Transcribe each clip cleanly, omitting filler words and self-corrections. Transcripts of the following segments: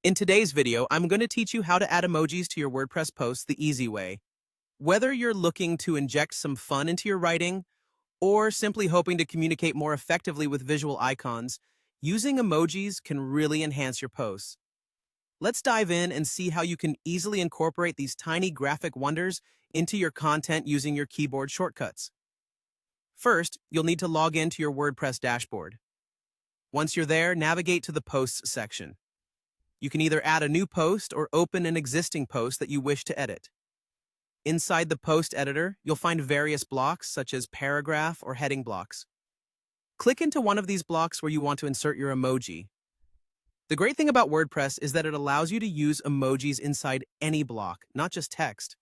In today's video, I'm going to teach you how to add emojis to your WordPress posts the easy way. Whether you're looking to inject some fun into your writing or simply hoping to communicate more effectively with visual icons, using emojis can really enhance your posts. Let's dive in and see how you can easily incorporate these tiny graphic wonders into your content using your keyboard shortcuts. First, you'll need to log into your WordPress dashboard. Once you're there, navigate to the Posts section. You can either add a new post or open an existing post that you wish to edit. Inside the post editor, you'll find various blocks such as paragraph or heading blocks. Click into one of these blocks where you want to insert your emoji. The great thing about WordPress is that it allows you to use emojis inside any block, not just text.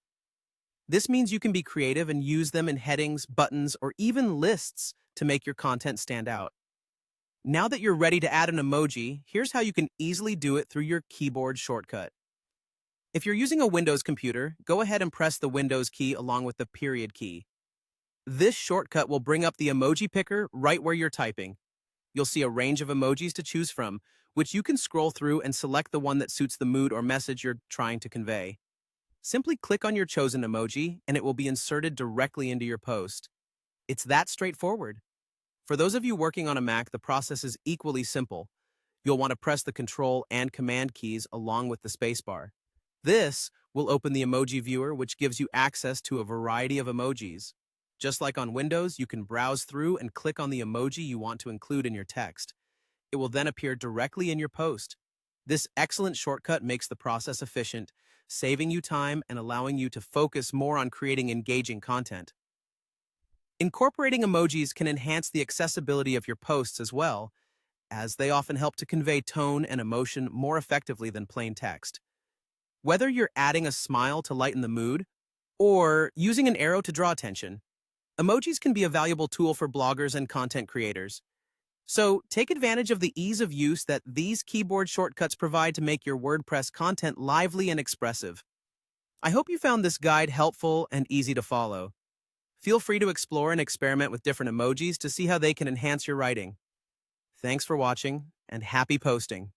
This means you can be creative and use them in headings, buttons, or even lists to make your content stand out. Now that you're ready to add an emoji, here's how you can easily do it through your keyboard shortcut. If you're using a Windows computer, go ahead and press the Windows key along with the period key. This shortcut will bring up the emoji picker right where you're typing. You'll see a range of emojis to choose from, which you can scroll through and select the one that suits the mood or message you're trying to convey. Simply click on your chosen emoji, and it will be inserted directly into your post. It's that straightforward. For those of you working on a Mac, the process is equally simple. You'll want to press the Control and Command keys along with the spacebar. This will open the emoji viewer, which gives you access to a variety of emojis. Just like on Windows, you can browse through and click on the emoji you want to include in your text. It will then appear directly in your post. This excellent shortcut makes the process efficient, saving you time and allowing you to focus more on creating engaging content. Incorporating emojis can enhance the accessibility of your posts as well, as they often help to convey tone and emotion more effectively than plain text. Whether you're adding a smile to lighten the mood or using an arrow to draw attention, emojis can be a valuable tool for bloggers and content creators. So take advantage of the ease of use that these keyboard shortcuts provide to make your WordPress content lively and expressive. I hope you found this guide helpful and easy to follow. Feel free to explore and experiment with different emojis to see how they can enhance your writing. Thanks for watching, and happy posting!